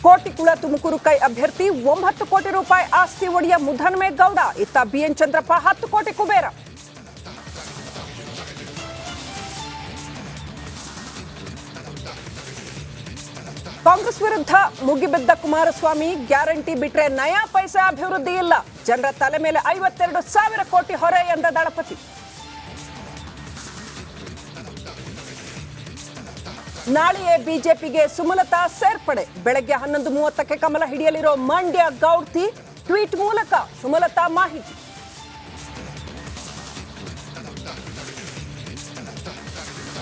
ಕೋಟಿ ಕುಳ ತುಮಕೂರು ಕೈ ಅಭ್ಯರ್ಥಿ 9 ಕೋಟಿ ರೂಪಾಯಿ ಆಸ್ತಿ ಒಡೆಯ ಮುಧನ್ಮೇಗೌಡ. ಇತ್ತ ಬಿಎನ್ ಚಂದ್ರಪ್ಪ 10 ಕೋಟಿ ಕುಬೇರ. ಕಾಂಗ್ರೆಸ್ ವಿರುದ್ಧ ಮುಗಿಬಿದ್ದ ಕುಮಾರಸ್ವಾಮಿ, ಗ್ಯಾರಂಟಿ ಬಿಟ್ರೆ ನಯಾ ಪೈಸೆ ಅಭಿವೃದ್ಧಿ ಇಲ್ಲ, ಜನರ ತಲೆ ಮೇಲೆ 52,000 ಕೋಟಿ ಹೊರೆ ಎಂದ ದಳಪತಿ. ನಾಳೆಯೇ ಬಿಜೆಪಿಗೆ ಸುಮಲತಾ ಸೇರ್ಪಡೆ. ಬೆಳಗ್ಗೆ 11:30ಕ್ಕೆ ಕಮಲ ಹಿಡಿಯಲಿರೋ ಮಂಡ್ಯ ಗೌಡ್ತಿ ಟ್ವೀಟ್ ಮೂಲಕ ಸುಮಲತಾ ಮಾಹಿತಿ.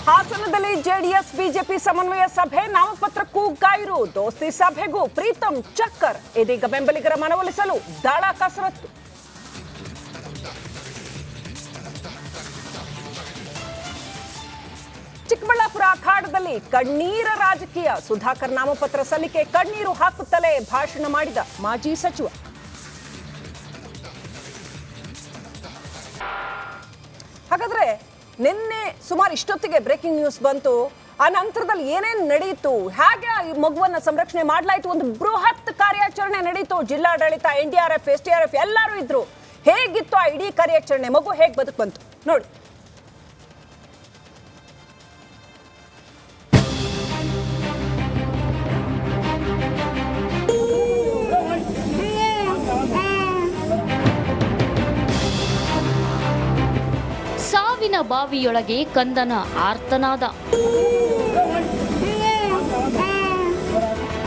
ಹಾಸನದಲ್ಲಿ ಜೆಡಿಎಸ್ ಬಿಜೆಪಿ ಸಮನ್ವಯ ಸಭೆ, ನಾಮಪತ್ರಕ್ಕೂ ಕಾಯಿರು, ದೋಸ್ತಿ ಸಭೆಗೂ ಪ್ರೀತಂ ಚಕ್ಕರ್. ಇದೀಗ ಬೆಂಬಲಿಗರ ಮನವೊಲಿಸಲು ದಳ ಕಸರತ್ತು. ಚಿಕ್ಕಬಳ್ಳಾಪುರ ಅಖಾಡದಲ್ಲಿ ಕಣ್ಣೀರ ರಾಜಕೀಯ. ಸುಧಾಕರ್ ನಾಮಪತ್ರ ಸಲ್ಲಿಕೆ ಕಣ್ಣೀರು ಹಾಕುತ್ತಲೇ ಭಾಷಣ ಮಾಡಿದ ಮಾಜಿ ಸಚಿವ. ಹಾಗಾದ್ರೆ ನಿನ್ನೆ ಸುಮಾರು ಇಷ್ಟೊತ್ತಿಗೆ ಬ್ರೇಕಿಂಗ್ ನ್ಯೂಸ್ ಬಂತು. ಆ ನಂತರದಲ್ಲಿ ಏನೇನು ನಡೆಯಿತು, ಹೇಗೆ ಈ ಮಗುವನ್ನ ಸಂರಕ್ಷಣೆ ಮಾಡಲಾಯಿತು, ಒಂದು ಬೃಹತ್ ಕಾರ್ಯಾಚರಣೆ ನಡೆಯಿತು. ಜಿಲ್ಲಾಡಳಿತ, NDRF, SDRF ಎಲ್ಲರೂ ಇದ್ರು. ಹೇಗಿತ್ತು ಆ ಇಡೀ ಕಾರ್ಯಾಚರಣೆ, ಮಗು ಹೇಗೆ ಬದುಕು ಬಂತು ನೋಡಿ. ಸಾವಿನ ಬಾವಿಯೊಳಗೆ ಕಂದನ ಆರ್ತನಾದ.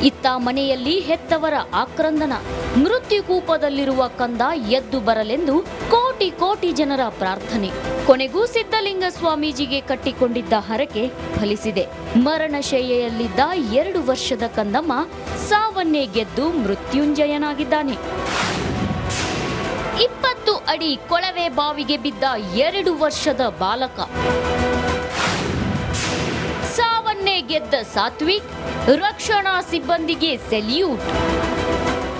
ಇತ್ತ ಮನೆಯಲ್ಲಿ ಹೆತ್ತವರ ಆಕ್ರಂದನ. ಮೃತ್ಯುಕೂಪದಲ್ಲಿರುವ ಕಂದ ಎದ್ದು ಬರಲೆಂದು ಕೋಟಿ ಕೋಟಿ ಜನರ ಪ್ರಾರ್ಥನೆ. ಕೊನೆಗೂ ಸಿದ್ಧಲಿಂಗ ಸ್ವಾಮೀಜಿಗೆ ಕಟ್ಟಿಕೊಂಡಿದ್ದ ಹರಕೆ ಫಲಿಸಿದೆ. ಮರಣಶಯ್ಯೆಯಲ್ಲಿದ್ದ 2 ವರ್ಷದ ಕಂದಮ್ಮ ಸಾವನ್ನೇ ಗೆದ್ದು ಮೃತ್ಯುಂಜಯನಾಗಿದ್ದಾನೆ. 20 ಅಡಿ ಕೊಳವೆ ಬಾವಿಗೆ ಬಿದ್ದ 2 ವರ್ಷದ ಬಾಲಕ ಸಾವನ್ನೇ ಗೆದ್ದ ಸಾತ್ವಿಕ್, ರಕ್ಷಣಾ ಸಿಬ್ಬಂದಿಗೆ ಸೆಲ್ಯೂಟ್.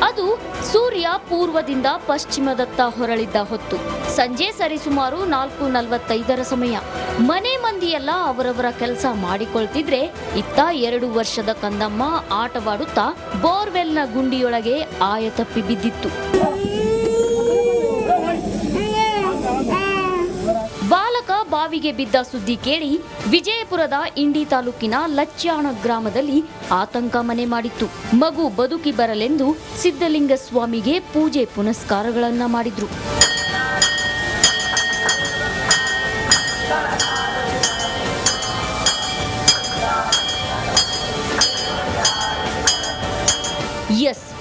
ಅದು ಸೂರ್ಯ ಪೂರ್ವದಿಂದ ಪಶ್ಚಿಮದತ್ತ ಹೊರಳಿದ್ದ ಹೊತ್ತು. ಸಂಜೆ ಸರಿಸುಮಾರು 4:45 ಸಮಯ. ಮನೆ ಮಂದಿಯೆಲ್ಲ ಅವರವರ ಕೆಲಸ ಮಾಡಿಕೊಳ್ತಿದ್ರೆ, ಇತ್ತ 2 ವರ್ಷದ ಕಂದಮ್ಮ ಆಟವಾಡುತ್ತಾ ಬೋರ್ವೆಲ್ನ ಗುಂಡಿಯೊಳಗೆ ಆಯತಪ್ಪಿ ಬಿದ್ದಿತ್ತು. ಬಾಲಕ ಬಾವಿಗೆ ಬಿದ್ದ ಸುದ್ದಿ ಕೇಳಿ ವಿಜಯಪುರದ ಇಂಡಿ ತಾಲೂಕಿನ ಲಚ್ಚಾಣ ಗ್ರಾಮದಲ್ಲಿ ಆತಂಕ ಮನೆ ಮಾಡಿತ್ತು. ಮಗು ಬದುಕಿ ಬರಲೆಂದು ಸಿದ್ಧಲಿಂಗ ಸ್ವಾಮಿಗೆ ಪೂಜೆ ಪುನಸ್ಕಾರಗಳನ್ನ ಮಾಡಿದ್ರು.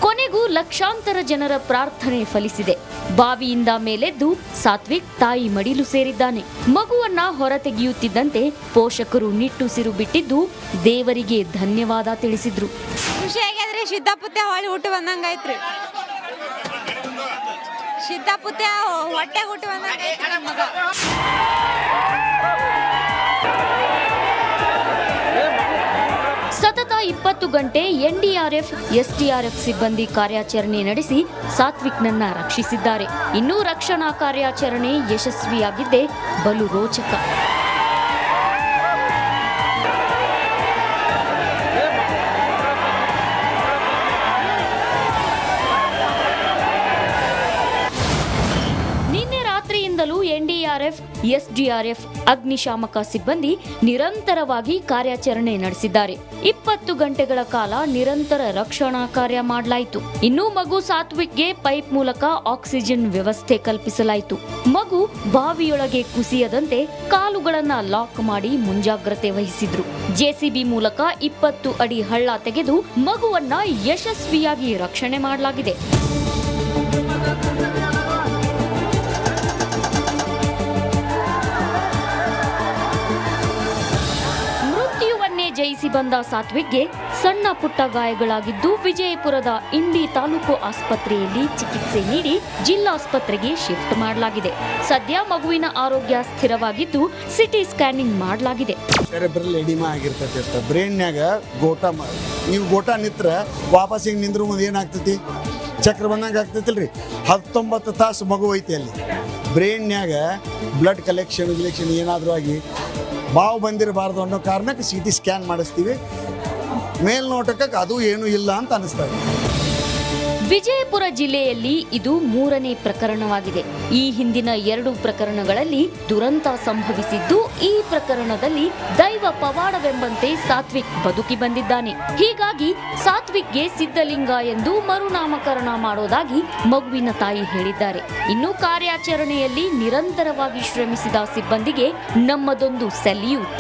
ಕೊನೆಗೂ ಲಕ್ಷಾಂತರ ಜನರ ಪ್ರಾರ್ಥನೆ ಫಲಿಸಿದೆ. ಬಾವಿಯಿಂದ ಮೇಲೆದ್ದು ಸಾತ್ವಿಕ್ ತಾಯಿ ಮಡಿಲು ಸೇರಿದ್ದಾನೆ. ಮಗುವನ್ನ ಹೊರತೆಗೆಯುತ್ತಿದ್ದಂತೆ ಪೋಷಕರು ನಿಟ್ಟುಸಿರು ಬಿಟ್ಟಿದ್ದು ದೇವರಿಗೆ ಧನ್ಯವಾದ ತಿಳಿಸಿದ್ರು. ಖುಷಿಯಾಗ್ಯದ್ರಿ, ಸಿದ್ದಾಪುತ್ಯ ಹೊಳಿ ಹುಟ್ಟು ಬಂದಂಗಾಯ್ತ್ರಿ. ಸಿದ್ದಾಪುತ್ಯ ಹೊಟ್ಟೆ ಹುಟ್ಟು ಬಂದಂಗಾಯ್ತ್ರಿ ಮಗ. ಸತತ 20 ಗಂಟೆ NDRF, SDRF ಸಿಬ್ಬಂದಿ ಕಾರ್ಯಾಚರಣೆ ನಡೆಸಿ ಸಾತ್ವಿಕ್ನನ್ನ ರಕ್ಷಿಸಿದ್ದಾರೆ. ಇನ್ನೂ ರಕ್ಷಣಾ ಕಾರ್ಯಾಚರಣೆ ಯಶಸ್ವಿಯಾಗಿದ್ದೇ ಬಲು ರೋಚಕ. NDRF, SDRF, ಅಗ್ನಿಶಾಮಕ ಸಿಬ್ಬಂದಿ ನಿರಂತರವಾಗಿ ಕಾರ್ಯಾಚರಣೆ ನಡೆಸಿದ್ದಾರೆ. 20 ಗಂಟೆಗಳ ಕಾಲ ನಿರಂತರ ರಕ್ಷಣಾ ಕಾರ್ಯ ಮಾಡಲಾಯಿತು. ಇನ್ನು ಮಗು ಸಾತ್ವಿಕ್ಗೆ ಪೈಪ್ ಮೂಲಕ ಆಕ್ಸಿಜನ್ ವ್ಯವಸ್ಥೆ ಕಲ್ಪಿಸಲಾಯಿತು. ಮಗು ಬಾವಿಯೊಳಗೆ ಕುಸಿಯದಂತೆ ಕಾಲುಗಳನ್ನ ಲಾಕ್ ಮಾಡಿ ಮುಂಜಾಗ್ರತೆ ವಹಿಸಿದ್ರು. JCB ಮೂಲಕ 20 ಅಡಿ ಹಳ್ಳ ತೆಗೆದು ಮಗುವನ್ನ ಯಶಸ್ವಿಯಾಗಿ ರಕ್ಷಣೆ ಮಾಡಲಾಗಿದೆ. ಜಯಿಸಿ ಬಂದ ಸಾತ್ವಿಕ್ಗೆ ಸಣ್ಣ ಪುಟ್ಟ ጋಯಗಳಾಗಿದ್ದು ವಿಜಯಪುರದ ಇಂಡಿ ತಾಲೂಕು ಆಸ್ಪತ್ರೆಯಲ್ಲಿ ಚಿಕಿತ್ಸೆ ನೀಡಿ ಜಿಲ್ಲಾಸ್ಪತ್ರೆಗೆ ಶಿಫ್ಟ್ ಮಾಡಲಾಗಿದೆ. ಸದ್ಯ ಮಗುವಿನ ಆರೋಗ್ಯ ಸ್ಥಿರವಾಗಿದ್ದು ಸಿಟಿ ಸ್ಕ್ಯಾನಿಂಗ್ ಮಾಡಲಾಗಿದೆ. ಸೆರೆಬ್ರಲ್ ಎಡಿಮಾ ಆಗಿರ್ತೈತೆ. ಬ್ರೈನ್ಯಾಗ ನೀವು ಗೋಟ ನಿತ್ರ ವಾಪಸ್ ಹಿಂಗೆ ನಿಂದ್ರು ಮುಂದೆ ಏನಾಗ್ತೈತಿ, ಚಕ್ರ ಬಂದಂಗೆ ಆಗ್ತೈತಿಲ್ರಿ. 19 ತಾಸು ಮಗು ಐತಿ ಅಲ್ಲಿ. ಬ್ರೈನ್ಯಾಗ ಬ್ಲಡ್ ಕಲೆಕ್ಷನ್ ಏನಾದರೂ ಆಗಿ ಬಾವು ಬಂದಿರಬಾರ್ದು ಅನ್ನೋ ಕಾರಣಕ್ಕೆ CT ಸ್ಕ್ಯಾನ್ ಮಾಡಿಸ್ತೀವಿ. ಮೇಲ್ನೋಟಕ್ಕೆ ಅದು ಏನೂ ಇಲ್ಲ ಅಂತ ಅನಿಸ್ತಾ ಇದೆ. ವಿಜಯಪುರ ಜಿಲ್ಲೆಯಲ್ಲಿ ಇದು 3ನೇ ಪ್ರಕರಣವಾಗಿದೆ. ಈ ಹಿಂದಿನ 2 ಪ್ರಕರಣಗಳಲ್ಲಿ ದುರಂತ ಸಂಭವಿಸಿದ್ದು, ಈ ಪ್ರಕರಣದಲ್ಲಿ ದೈವ ಪವಾಡವೆಂಬಂತೆ ಸಾತ್ವಿಕ್ ಬದುಕಿ ಬಂದಿದ್ದಾನೆ. ಹೀಗಾಗಿ ಸಾತ್ವಿಕ್ಗೆ ಸಿದ್ಧಲಿಂಗ ಎಂದು ಮರುನಾಮಕರಣ ಮಾಡೋದಾಗಿ ಮಗುವಿನ ತಾಯಿ ಹೇಳಿದ್ದಾರೆ. ಇನ್ನು ಕಾರ್ಯಾಚರಣೆಯಲ್ಲಿ ನಿರಂತರವಾಗಿ ಶ್ರಮಿಸಿದ ಸಿಬ್ಬಂದಿಗೆ ನಮ್ಮದೊಂದು ಸೆಲ್ಯೂಟ್.